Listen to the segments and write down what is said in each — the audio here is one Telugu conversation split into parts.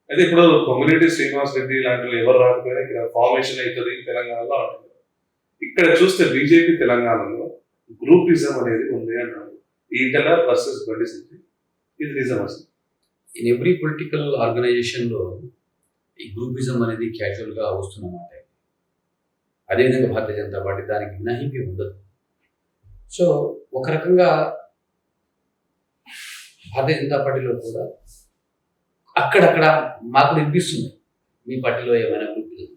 అయితే ఇప్పుడు కమ్యూనిటీ శ్రీనివాస్ రెడ్డి లాంటి ఎవరు రాకపోయినా ఇక్కడ ఫార్మేషన్ అవుతుంది తెలంగాణలో అంటున్నారు. ఇక్కడ చూస్తే బీజేపీ తెలంగాణలో గ్రూపిజం అనేది ఉంది అంటారు. ఈటల వర్సెస్ బండి సంజయ్, ఇది నిజం అసలు? ఇన్ ఎవ్రీ పొలిటికల్ ఆర్గనైజేషన్లో ఈ గ్రూపిజం అనేది క్యాజువల్గా వస్తున్నమాట. అదేవిధంగా భారతీయ జనతా పార్టీ దానికి మినహాయింపు ఉండదు. సో ఒక రకంగా భారతీయ జనతా పార్టీలో కూడా అక్కడక్కడ మాకు వినిపిస్తుంది మీ పార్టీలో ఏమైనా గ్రూపిజం,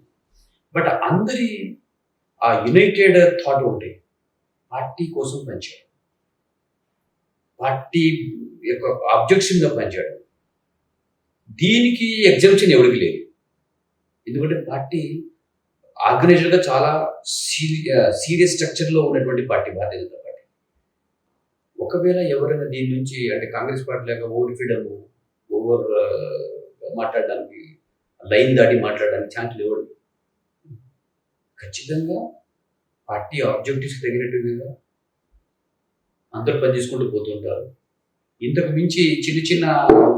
బట్ అందరి ఆ యునైటెడ్ థాట్ ఒకటి, పార్టీ కోసం పనిచేయడం, పార్టీ యొక్క ఆబ్జెక్షన్గా పనిచేయడం. దీనికి ఎగ్జామ్షన్ ఎవరికి లేదు. ఎందుకంటే పార్టీ ఆర్గనైజర్గా చాలా సీరియస్ స్ట్రక్చర్లో ఉన్నటువంటి పార్టీ భారతీయ జనతా పార్టీ. ఒకవేళ ఎవరైనా దీని నుంచి అంటే కాంగ్రెస్ పార్టీ లాగా ఓవర్ ఫీడమ్ ఓవర్ మాట్లాడడానికి, లైన్ దాటి మాట్లాడడానికి ఛాన్సులు ఇవ్వడు. ఖచ్చితంగా పార్టీ ఆబ్జెక్టివ్స్ తగినట్టుగా అందరూ పనిచేసుకుంటూ పోతుంటారు. ఇంతకు మించి చిన్న చిన్న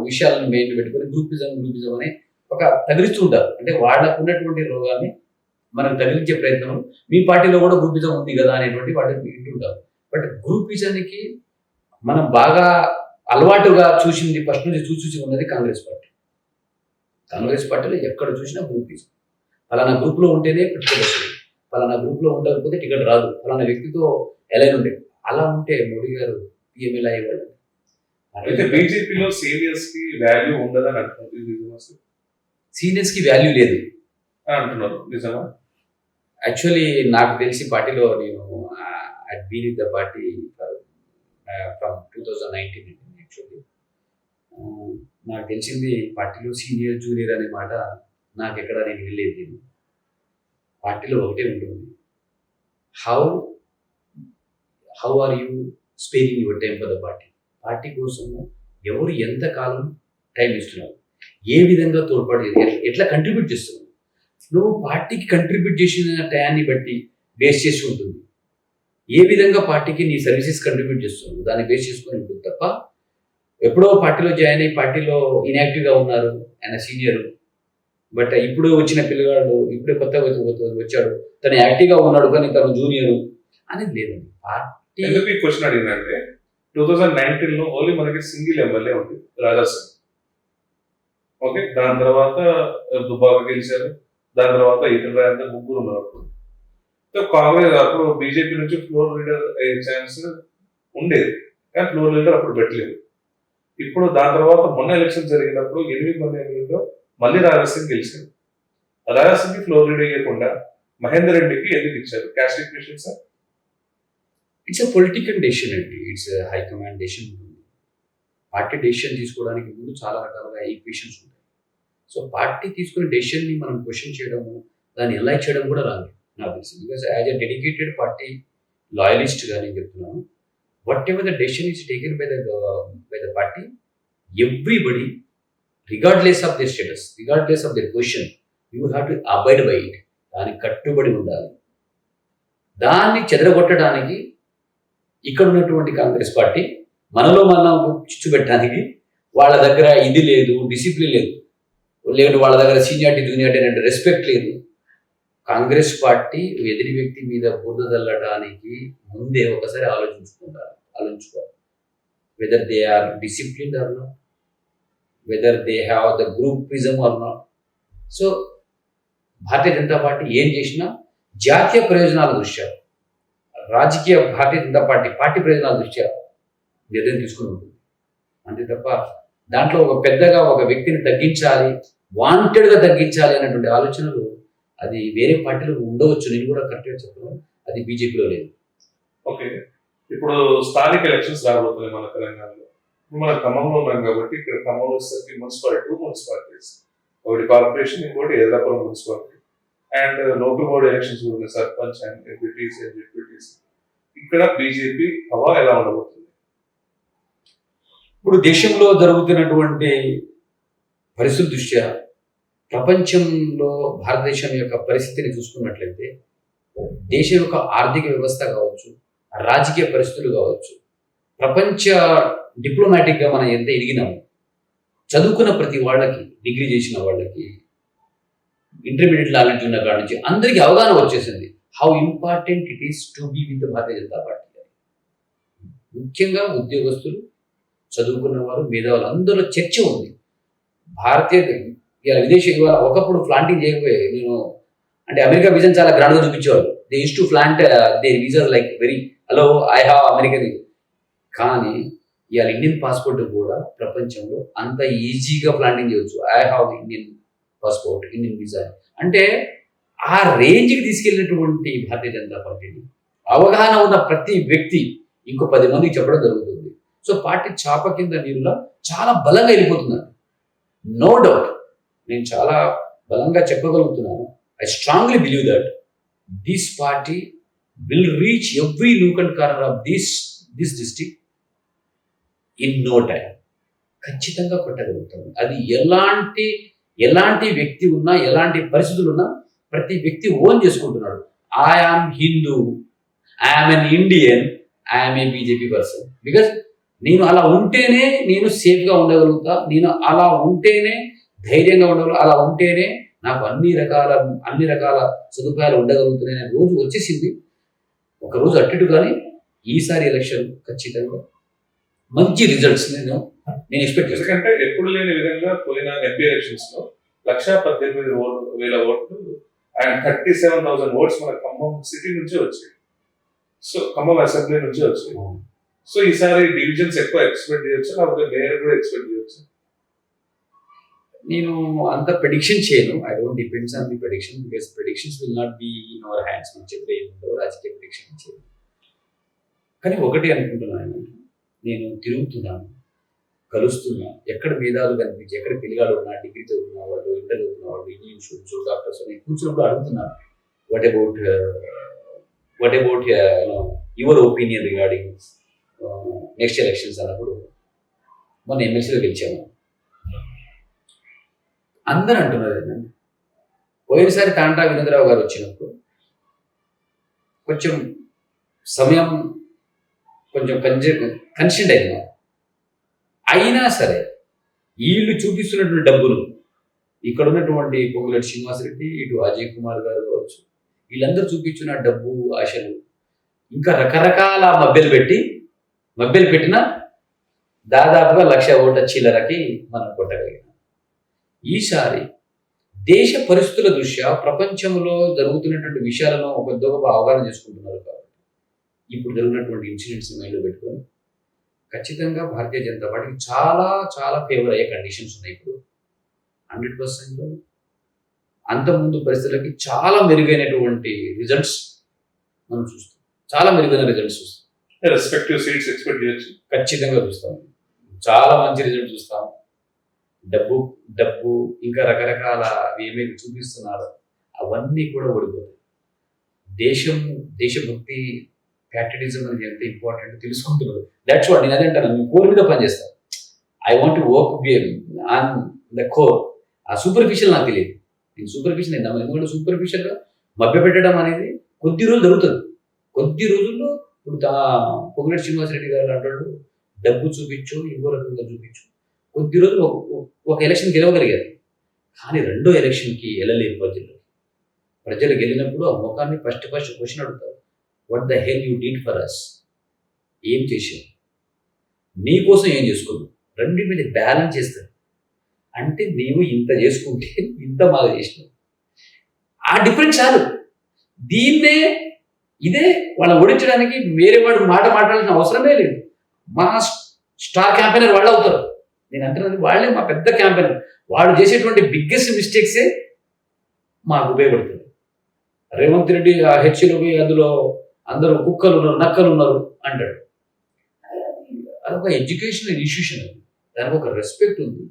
విషయాలను మెయిన్ పెట్టుకొని గ్రూపిజం అని ఒక తగిలిస్తుంటారు. అంటే వాళ్ళకు ఉన్నటువంటి రోగాన్ని మనకు తగిలించే ప్రయత్నం, మీ పార్టీలో కూడా గ్రూపిజం ఉంది కదా అనేటువంటి వాటిని వింటుంటారు. బట్ గ్రూపిజానికి మనం బాగా అలవాటుగా చూసింది, ఫస్ట్ నుంచి చూసి ఉన్నది కాంగ్రెస్ పార్టీ. కాంగ్రెస్ పార్టీలో ఎక్కడ చూసినా గ్రూపిజం. ఫలానా గ్రూప్లో ఉంటేనే టికెట్ వస్తుంది, ఫలానా గ్రూప్లో ఉండకపోతే టికెట్ రాదు, ఫలానా వ్యక్తితో ఎలైన్ ఉండేది. అలా ఉంటే మోడీ గారు పిఎంఎల్ అయ్యేవాళ్ళు. అయితే బీజేపీలో సీనియర్స్ కి వాల్యూ ఉండదని అంటున్నారు. సీనియర్స్ కి వాల్యూ లేదు అంటున్నారు, నిజమా? యాక్చువల్లీ నాకు తెలిసి పార్టీలో నేను been with the party from 2019. Actually నాకు తెలిసింది పార్టీలో సీనియర్ జూనియర్ అనే మాట నాకు ఎక్కడ నేను వెళ్ళలేదు. పార్టీలో ఒకటే ఉంటుంది, how are you sparing your time for the party. Party కోసము ఎవరు ఎంత కాలం టైం ఇస్తున్నారు, ఏ విధంగా తోడ్పాటు, ఎట్లా కంట్రిబ్యూట్ చేస్తున్నావు. నువ్వు పార్టీకి కంట్రిబ్యూట్ చేసిన టయాన్ని బట్టి బేస్ చేసి ఉంటుంది. ఏ విధంగా పార్టీకి నీ సర్వీసెస్ కంట్రిబ్యూట్ చేస్తున్నావు దాన్ని బేస్ చేసుకొని ఉంటుంది తప్ప, ఎప్పుడో పార్టీలో జాయిన్ అయ్యి పార్టీలో ఇన్యాక్టివ్గా ఉన్నారు ఆయన సీనియర్, బట్ ఇప్పుడు వచ్చిన పిల్లగాడు ఇప్పుడే కొత్తగా వచ్చాడు తను యాక్టివ్గా ఉన్నాడు కానీ తను జూనియర్ అనేది లేదండి. పార్టీ ఎందుకు ఈ క్వశ్చన్ అడిగిందంటే 2019లో ఓన్లీ మనకి సింగిల్ ఎమ్మెల్యే ఉంది, రాజాసింగ్. ఓకే, దాని తర్వాత దుబ్బాక గెలిచారు, దాని తర్వాత ఈటల రాజేందర్, ముగ్గురు ఉన్నారు. కాంగ్రెస్ అప్పుడు బీజేపీ నుంచి ఫ్లోర్ లీడర్ అయ్యే ఛాన్స్ ఉండేది, కానీ ఫ్లోర్ లీడర్ అప్పుడు పెట్టలేదు. ఇప్పుడు దాని తర్వాత మొన్న ఎలక్షన్ జరిగినప్పుడు 8 మంది ఎమ్మెల్యేలో మళ్ళీ రాజాసింగ్ గెలిచారు. రాజాసింగ్ కి ఫ్లోర్ లీడర్ ఇవ్వకుండా మహేందర్ రెడ్డికి ఎందుకు ఇచ్చారు? Caste equation sir. It's a political decision అండి, ఇట్స్ హైకమాండ్ డెసిషన్ ఉంటుంది. పార్టీ డెసిషన్ తీసుకోవడానికి ముందు చాలా రకాలుగా ఈక్వేషన్స్ ఉంటాయి. సో పార్టీ తీసుకునే డెసిషన్ని మనం క్వశ్చన్ చేయడము, దాన్ని ఎలా చేయడం కూడా రాదు నాకు తెలిసి. Because as a dedicated party లాయలిస్ట్గా నేను చెప్తున్నాను, whatever the decision is taken by the party, everybody regardless of their status, regardless of their position, you have to abide by it. దానికి కట్టుబడి ఉండాలి. దాన్ని చెదరగొట్టడానికి ఇక్కడ ఉన్నటువంటి కాంగ్రెస్ పార్టీ మనలో మనం చిచ్చు పెట్టడానికి వాళ్ళ దగ్గర ఇది లేదు, డిసిప్లిన్ లేదు, లేదు వాళ్ళ దగ్గర సీనియారిటీ జూనియారిటీ అంటే రెస్పెక్ట్ లేదు. కాంగ్రెస్ పార్టీ ఎదుటి వ్యక్తి మీద బురద చల్లడానికి ముందే ఒకసారి ఆలోచించుకోవాలి whether they are disciplined or not, whether they have the groupism or not. So Bharatiya Janata Party ఏం చేసినా జాతీయ ప్రయోజనాల దృష్ట్యా, రాజకీయ భారతీయ జనతా పార్టీ ప్రయోజనాల దృష్ట్యా నిర్ణయం తీసుకుని ఉంటుంది. అంతే తప్ప దాంట్లో ఒక పెద్దగా ఒక వ్యక్తిని తగ్గించాలి, వాంటెడ్గా తగ్గించాలి అనేటువంటి ఆలోచనలు అది వేరే పార్టీలో ఉండవచ్చు. నేను కూడా కరెక్ట్గా చెప్పను, అది బీజేపీలో లేదు. ఓకే, ఇప్పుడు స్థానిక ఎలక్షన్స్ రాబోతున్నాయి మన తెలంగాణలో. మన ఖమ్మంలో ఉన్నాం కాబట్టి ఇక్కడ ఖమ్మంలో వచ్చేసరికి మున్సిపాలిటీస్, ఒకటి కార్పొరేషన్, ఇంకోటి Errapuram municipality, and local body elections కూడా ఉన్నాయి, sarpanch and MPTC and DPTC. ఇక్కడ బీజేపీ హవా ఎలా ఉండబోతుంది? ఇప్పుడు దేశంలో జరుగుతున్నటువంటి పరిస్థితుల దృష్ట్యా, ప్రపంచంలో భారతదేశం యొక్క పరిస్థితిని చూసుకున్నట్లయితే, దేశం యొక్క ఆర్థిక వ్యవస్థ కావచ్చు, రాజకీయ పరిస్థితులు కావచ్చు, ప్రపంచ డిప్లొమాటిక్గా మనం ఎంత ఎదిగినాము, చదువుకున్న ప్రతి వాళ్ళకి, డిగ్రీ చేసిన వాళ్ళకి, ఇంటర్మీడియట్ నాలెడ్జ్ ఉన్న కాడ నుంచి అందరికీ అవగాహన వచ్చేసింది how important it is to be with Bharatiya Janata Party. ముఖ్యంగా ఉద్యోగస్తులు, చదువుకున్న వారు, మేధావులు అందరిలో చర్చ ఉంది. భారతీయ ఇవాళ విదేశీ ఇవాళ ఒకప్పుడు ఫ్లాంటింగ్ చేయకపోయే నేను అంటే అమెరికా విజన్ చాలా గ్రాండ్గా చూపించేవారు. They use to flaunt they visas like very hello I have American. కానీ ఇవాళ ఇండియన్ పాస్పోర్ట్ కూడా ప్రపంచంలో అంత ఈజీగా ప్లాంటింగ్ చేయవచ్చు. I have Indian passport, Indian visa అంటే ఆ రేంజ్కి తీసుకెళ్ళినటువంటి భారతీయ జనతా పార్టీని అవగాహన ఉన్న ప్రతి వ్యక్తి ఇంకో 10 మందికి చెప్పడం జరుగుతుంది. సో పార్టీ చాప కింద నీరులా చాలా బలంగా వెళ్ళిపోతున్నారు. నో డౌట్ నేను చాలా బలంగా చెప్పగలుగుతున్నాను. I strongly believe that this party will reach every nook and corner of this district in no time. ఖచ్చితంగా కొట్టగలుగుతాం. అది ఎలాంటి వ్యక్తి ఉన్నా, ఎలాంటి పరిస్థితులు ఉన్నా ప్రతి వ్యక్తి ఓన్ చేసుకుంటున్నాడు. I am Hindu, I'm an Indian, I'm a BJP person. Because నేను అలా ఉంటేనే నేను సేఫ్గా ఉండగలుగుతా, నేను అలా ఉంటేనే ధైర్యంగా ఉండగలుగుతా, అలా ఉంటేనే నాకు అన్ని రకాల సదుపాయాలు ఉండగలుగుతున్నాయనే రోజు వచ్చేసింది. ఒకరోజు అట్టిటు కానీ ఈసారి ఎలక్షన్ ఖచ్చితంగా మంచి రిజల్ట్స్ నేను ఎక్స్పెక్ట్ చేస్తాను. ఎందుకంటే ఎప్పుడు లేని విధంగా పోయిన ఎంపీ ఎలక్షన్స్ లో 1,18,000 ఓట్లు అండ్ 37,000 ఓట్స్ మన ఖమ్మం సిటీ నుంచి వచ్చాయి. సో ఖమ్మం అసెంబ్లీ నుంచి వచ్చాయి. సో ఈసారి డివిజన్స్ ఎక్కువ ఎక్స్పెక్ట్ చేయొచ్చు, లేకపోతే మేయర్ కూడా ఎక్స్పెక్ట్ చేయొచ్చు. నేను అంత ప్రెడిక్షన్ చేయను. I don't depends on the prediction because predictions will not be in our hands. మన చేతిలో ఏముందో రాజకీయ ప్రెడిక్షన్ చేయను. కానీ ఒకటి అనుకుంటున్నాను, నేను తిరుగుతున్నాను, కలుస్తున్నా, ఎక్కడ మేధావులు కనిపించి, ఎక్కడ పిల్లగాడు ఉన్నా, డిగ్రీ చదువుతున్న వాళ్ళు, ఇంటర్ చదువుతున్న వాళ్ళు, ఇంజనీర్ స్టూడెంట్స్, డాక్టర్స్ అని కూర్చున్నప్పుడు అడుగుతున్నారు what about your opinion regarding next elections అన్నప్పుడు మొన్న ఎమ్మెల్సీలో గెలిచాము. అందరూ అంటున్నారు ఏంటంటే పోయినసారి తాంటా వినోదరావు గారు వచ్చినప్పుడు కొంచెం సమయం కొంచెం కన్స్టెంట్ అయింది. అయినా సరే వీళ్ళు చూపిస్తున్నటువంటి డబ్బులు, ఇక్కడ ఉన్నటువంటి పొంగులేటి శ్రీనివాసరెడ్డి, ఇటు అజయ్ కుమార్ గారు కావచ్చు, వీళ్ళందరూ చూపించిన డబ్బు ఆశలు ఇంకా రకరకాల మభ్యలు పెట్టిన దాదాపుగా 1,00,000 ఓట్ల చిల్లరకి మనం కొట్టగలిగాం. ఈసారి దేశ పరిస్థితుల దృష్ట్యా ప్రపంచంలో జరుగుతున్నటువంటి విషయాలను ఒక అవగాహన చేసుకుంటున్నారు కాబట్టి ఇప్పుడు జరిగినటువంటి ఇన్సిడెంట్స్ మైండ్లో పెట్టుకొని ఖచ్చితంగా భారతీయ జనతా పార్టీకి చాలా చాలా ఫేవర్ అయ్యే కండిషన్స్ ఉన్నాయి. ఇప్పుడు 100% అంతకుముందు పరిస్థితులకి చాలా మెరుగైనటువంటి రిజల్ట్స్ మనం చూస్తాం. చాలా మెరుగైన రిజల్ట్స్ చూస్తాం. రెస్పెక్టివ్ సీట్స్ ఎక్స్పెక్ట్ చేయొచ్చు. ఖచ్చితంగా చూస్తాం. చాలా మంచి రిజల్ట్ చూస్తాం. డబ్బు ఇంకా రకరకాల ఏమైతే చూపిస్తున్నారో అవన్నీ కూడా ఓడిపోతాయి. దేశభక్తి, ప్యాట్రియటిజం అనేది ఎంత ఇంపార్టెంట్ తెలుసుకుంటున్నారు. దట్స్ వాట్ నేను అదే అంటాను. నేను కోర్ మీద పనిచేస్తాను. I want to work on the core. ఆ సూపర్ఫిషియల్ నాకు తెలియదు. నేను సూపర్ఫిషియల్ నమ్మను. ఎందుకంటే సూపర్ఫిషియల్గా మభ్యపెట్టడం అనేది కొద్ది రోజులు జరుగుతుంది. కొద్ది రోజుల్లో ఇప్పుడు పొంగులేటి శ్రీనివాసరెడ్డి గారు అంటాడు డబ్బు చూపించు, ఇంకో రకంగా చూపించు. కొద్ది రోజులు ఒక ఎలక్షన్ గెలవగలిగారు, కానీ రెండో ఎలక్షన్కి వెళ్ళలేరు. ప్రజలు గెలినప్పుడు ఆ ముఖాన్ని ఫస్ట్ క్వశ్చన్ అడుగుతారు, what the hell you did for us? ఏం చేసావు? నీ కోసం ఏం చేసుకున్నావు? రెండు మీద బ్యాలెన్స్ చేస్తారు. అంటే నీవు ఇంత చేసుకుంటే ఇంత బాగా చేసినావు. ఆ డిఫరెన్స్ చాలు. ఇదే వాళ్ళని ఓడించడానికి వేరే వాడు మాట్లాడాల్సిన అవసరమే లేదు. మా స్టార్ క్యాంపెయినర్ వాళ్ళు అవుతారు. నేను అంటున్నది వాళ్ళే మా పెద్ద క్యాంపెయినర్. వాళ్ళు చేసేటువంటి బిగ్గెస్ట్ మిస్టేక్సే మాకు ఉపయోగపడుతుంది. రేవంత్ రెడ్డి ఆ హెచ్లో పోయి అందులో అందరూ కుక్కలు ఉన్నారు, నక్కలు ఉన్నారు అంటాడు. అదొక ఎడ్యుకేషనల్ ఇన్స్టిట్యూషన్. అది దానికి ఒక రెస్పెక్ట్ ఉంది,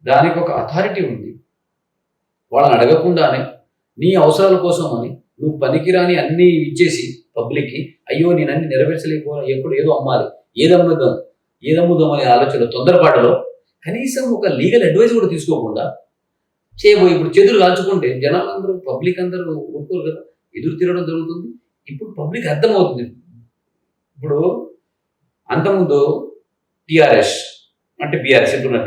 దానికి ఒక అథారిటీ ఉంది. వాళ్ళని అడగకుండానే నీ అవసరాల కోసం అని నువ్వు పనికిరాని అన్నీ ఇచ్చేసి పబ్లిక్కి అయ్యో నేను అన్ని నెరవేర్చలేకపోయినా ఎప్పుడు ఏదో అమ్మాలి, ఏదమ్ముదాం అనే ఆలోచన తొందరపాటులో కనీసం ఒక లీగల్ అడ్వైస్ కూడా తీసుకోకుండా చేయబోయి ఇప్పుడు చేతులు కాల్చుకుంటే జనాలు అందరూ పబ్లిక్ అందరూ ఊరుకోరు కదా, ఎదురు తిరగడం జరుగుతుంది. ఇప్పుడు పబ్లిక్ అర్థమవుతుంది. ఇప్పుడు అంతకుముందు టిఆర్ఎస్ అంటే బీఆర్ఎస్ ఇప్పుడు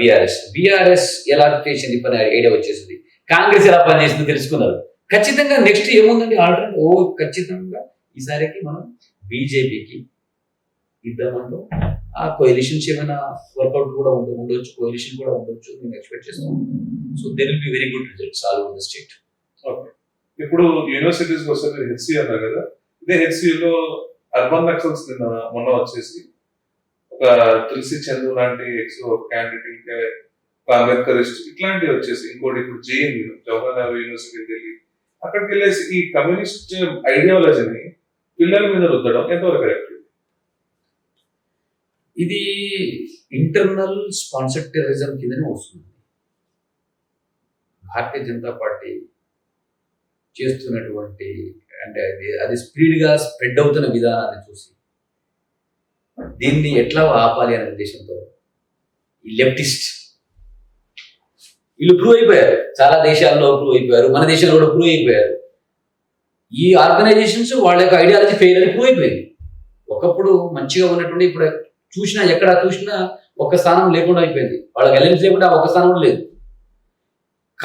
బీఆర్ఎస్ ఎలా చేసింది పని ఐడియా వచ్చేసింది, కాంగ్రెస్ ఎలా పనిచేసిందో తెలుసుకున్నారు. ఖచ్చితంగా నెక్స్ట్ ఏముందండి ఆల్టర్నేటివ్, ఖచ్చితంగా ఈసారికి మనం బీజేపీకి ఇద్దామంటూ ఆ కోalitions ఏమైనా వర్కౌట్ కూడా ఉండొచ్చు, కోalition కూడా ఉండొచ్చు నేను ఎక్స్పెక్ట్ చేస్తాను. So there will be very good results all over the state. Okay. ఇప్పుడు యూనివర్సిటీస్ వస్తే మీరు హెచ్సి అన్నారు కదా, ఇదే హెచ్సిలో అర్బన్ నక్సల్స్ మొన్న వచ్చేసి ఒక తులసి చందు లాంటి ఎక్స్ క్యాండిడేట్, ఇంకా అంబేద్కరిస్ట్ ఇట్లాంటివి వచ్చేసి, ఇంకోటి ఇప్పుడు జేఎన్యూ జవహర్లాల్ యూనివర్సిటీకి వెళ్ళి అక్కడికి వెళ్ళేసి ఈ కమ్యూనిస్ట్ ఐడియాలజీని పిల్లల మీద రుద్దడం ఎంతవరకు కరెక్ట్? ఇది ఇంటర్నల్ స్పాన్సర్డ్ టెర్రరిజం కిందనే వస్తుంది. భారతీయ జనతా పార్టీ చేస్తున్నటువంటి అంటే అది స్పీడ్గా స్ప్రెడ్ అవుతున్న విధానాన్ని చూసి దీన్ని ఎట్లా ఆపాలి అనే ఉద్దేశంతో ఈ లెఫ్టిస్ట్ వీళ్ళు ప్రూవ్ అయిపోయారు, చాలా దేశాల్లో ప్రూవ్ అయిపోయారు, మన దేశంలో కూడా ప్రూవ్ అయిపోయారు. ఈ ఆర్గనైజేషన్స్ వాళ్ళ యొక్క ఐడియాలజీ ఫెయిల్ అని ప్రూవ్ అయిపోయింది. ఒకప్పుడు మంచిగా ఉన్నటువంటి ఇప్పుడు చూసినా ఎక్కడ చూసినా ఒక్క స్థానం లేకుండా అయిపోయింది, వాళ్ళకి ఎలెన్స్ లేకుండా ఒక్క స్థానం కూడా లేదు.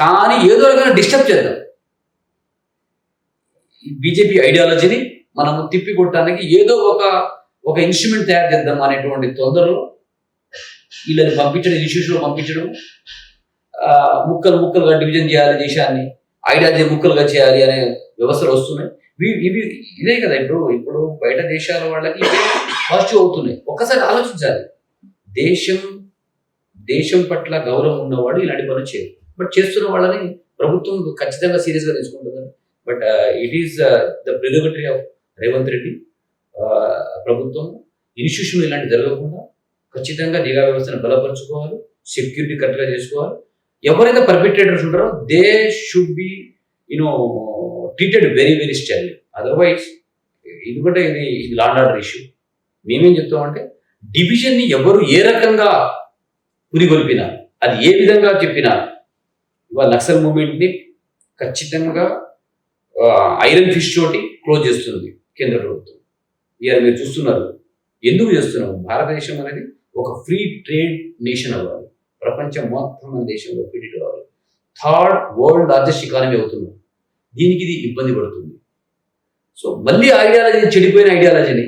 కానీ ఏదో రకంగా డిస్టర్బ్ చేద్దాం, బీజేపీ ఐడియాలజీని మనం తిప్పి కొట్టడానికి ఏదో ఒక ఇన్స్ట్రుమెంట్ తయారు చేద్దాం అనేటువంటి తొందరలో వీళ్ళని పంపించడం, ఇన్స్టిట్యూషన్లో పంపించడం, ముక్కలుగా డివిజన్ చేయాలి దేశాన్ని, ఐడియాలజీ ముక్కలుగా చేయాలి అనే వ్యవస్థలు వస్తున్నాయి. ఇవి ఇదే కదా ఇప్పుడు బయట దేశాల వాళ్ళకి ఇవే పాజిటివ్ అవుతున్నాయి. ఒక్కసారి ఆలోచించాలి, దేశం పట్ల గౌరవం ఉన్నవాడు ఇలాంటి పనులు చేయరు, బట్ చేస్తున్న వాళ్ళని ప్రభుత్వం ఖచ్చితంగా సీరియస్గా తీసుకుంటుంది. But it is the prerogative of Revanth Reddy. ప్రభుత్వం ఇన్స్టిట్యూషన్ ఇలాంటి జరగకుండా ఖచ్చితంగా నిఘా వ్యవస్థను బలపరుచుకోవాలి, సెక్యూరిటీ కరెక్ట్గా చేసుకోవాలి. ఎవరైతే పర్పెట్రేటర్స్ ఉంటారో they should be treated very very style. Otherwise ఎందుకంటే ఇది లా అండ్ ఆర్డర్ ఇష్యూ. మేమేం చెప్తామంటే డివిజన్ని ఎవరు ఏ రకంగా పురిగొల్పినా, అది ఏ విధంగా చెప్పినా, ఇవాళ నక్సల్ మూవ్మెంట్ని ఖచ్చితంగా ఐరన్ ఫిష్ తోటి క్లోజ్ చేస్తుంది కేంద్ర ప్రభుత్వం. ఇవాళ మీరు చూస్తున్నారు ఎందుకు చేస్తున్నాము, భారతదేశం అనేది ఒక ఫ్రీ ట్రేడ్ నేషన్ అవ్వాలి, ప్రపంచం మొత్తం మన దేశంలో ఫ్రీ అవ్వాలి, థర్డ్ వరల్డ్ లార్జెస్ట్ ఎకానమీ అవుతున్నాం. దీనికి ఇది ఇబ్బంది పడుతుంది. సో మళ్ళీ ఐడియాలజీ, చెడిపోయిన ఐడియాలజీని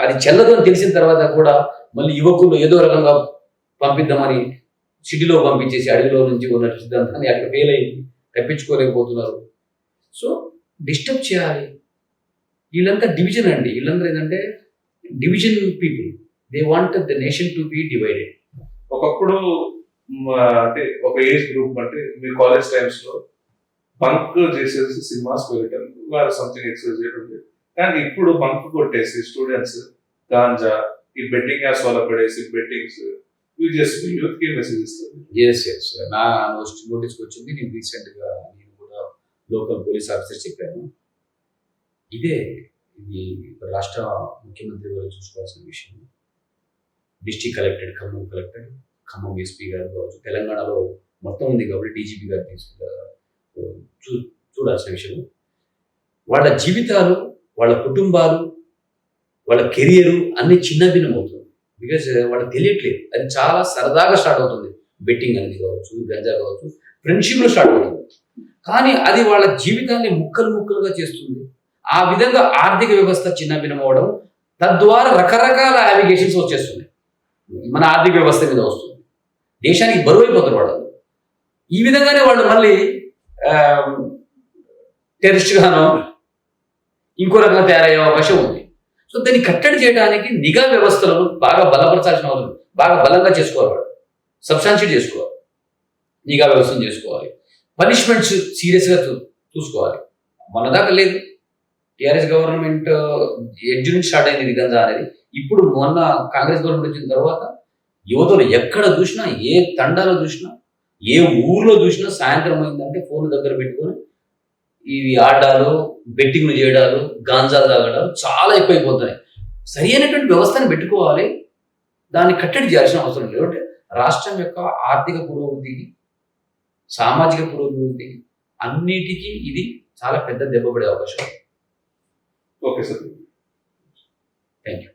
అది చెల్లదు అని తెలిసిన తర్వాత కూడా మళ్ళీ యువకులు ఏదో రకంగా పంపిద్దామని సిటీలో పంపించేసి అడవిలో నుంచి ఉన్న సిద్ధాంతాన్ని అక్కడ ఫెయిల్ అయ్యి తప్పించుకోలేకపోతున్నారు. సో డిస్టర్బ్ చేయాలి. వీళ్ళంతా డివిజన్ అండి, వీళ్ళందరూ ఏంటంటే division people, they want the nation to be divided. ఒకప్పుడు అంటే ఒక ఏజ్ గ్రూప్ అంటే మీ కాలేజ్ టైమ్స్ లో బంక్ చేసేసి సినిమాస్ వెళ్ళటం, వాళ్ళు సంథింగ్ ఎక్సర్సైజ్ చేయడం. కానీ ఇప్పుడు బంక్ కొట్టేసి స్టూడెంట్స్ గాంజా, ఈ బెట్టింగ్ యాప్స్ వల్ల పడేసి బెట్టింగ్స్ యూజ్ చేసి యూత్ కి మెసేజ్ ఇస్తారు. ఎస్ నా నోటీస్కి వచ్చింది. నేను రీసెంట్గా నేను కూడా లోకల్ పోలీస్ ఆఫీసర్ చెప్పాను. ఇది రాష్ట్ర ముఖ్యమంత్రి గారు చూసుకోవాల్సిన విషయం. డిస్ట్రిక్ట్ కలెక్టెడ్, ఖమ్మం ఎస్పీ గారు కావచ్చు, తెలంగాణలో మొత్తం ఉంది కాబట్టి డీజీపీ గారు చూడాల్సిన విషయం. వాళ్ళ జీవితాలు, వాళ్ళ కుటుంబాలు, వాళ్ళ కెరియరు అన్ని చిన్న భిన్నం అవుతుంది. బికాజ్ వాళ్ళకి తెలియట్లేదు, అది చాలా సరదాగా స్టార్ట్ అవుతుంది. బెట్టింగ్ అనేది కావచ్చు, గంజా కావచ్చు, ఫ్రెండ్షిప్లో స్టార్ట్ అవుతుంది. కానీ అది వాళ్ళ జీవితాన్ని ముక్కలుగా చేస్తుంది. ఆ విధంగా ఆర్థిక వ్యవస్థ చిన్న భిన్నం అవడం, తద్వారా రకరకాల అలిగేషన్స్ వచ్చేస్తున్నాయి, మన ఆర్థిక వ్యవస్థ మీద వస్తుంది, దేశానికి బరువు అయిపోతారు వాళ్ళు. ఈ విధంగానే వాళ్ళు మళ్ళీ టెర్రరిస్ట్ గానో ఇంకో రకంగా తయారయ్యే అవకాశం ఉంది. సో దాన్ని కట్టడి చేయడానికి నిఘా వ్యవస్థలను బాగా బలపరచాల్సిన అవసరం, బాగా బలంగా చేసుకోవాలి, వాడు సబ్స్టాన్షియేట్ చేసుకోవాలి, నిఘా వ్యవస్థను చేసుకోవాలి, పనిష్మెంట్స్ సీరియస్గా చూసుకోవాలి. మన దాకా లేదు, టీఆర్ఎస్ గవర్నమెంట్ ఎడ్జ్ నుంచి స్టార్ట్ అయింది గంజా అనేది. ఇప్పుడు మొన్న కాంగ్రెస్ గవర్నమెంట్ వచ్చిన తర్వాత యువతలు ఎక్కడ చూసినా, ఏ తండాలో చూసినా, ఏ ఊర్లో చూసినా సాయంత్రం అయిందంటే ఫోన్ దగ్గర పెట్టుకొని ఇవి ఆడాలు, బెట్టింగ్లు చేయడాలు, గాంజాలు తాగడాలు చాలా ఎక్కువైపోతున్నాయి. సరి అయినటువంటి వ్యవస్థను పెట్టుకోవాలి, దాన్ని కట్టడి చేయాల్సిన అవసరం లేదు. అంటే రాష్ట్రం యొక్క ఆర్థిక పురోగతికి, సామాజిక పురోగతికి, అన్నిటికీ ఇది చాలా పెద్ద దెబ్బ పడే అవకాశం. Okay sir, thank you.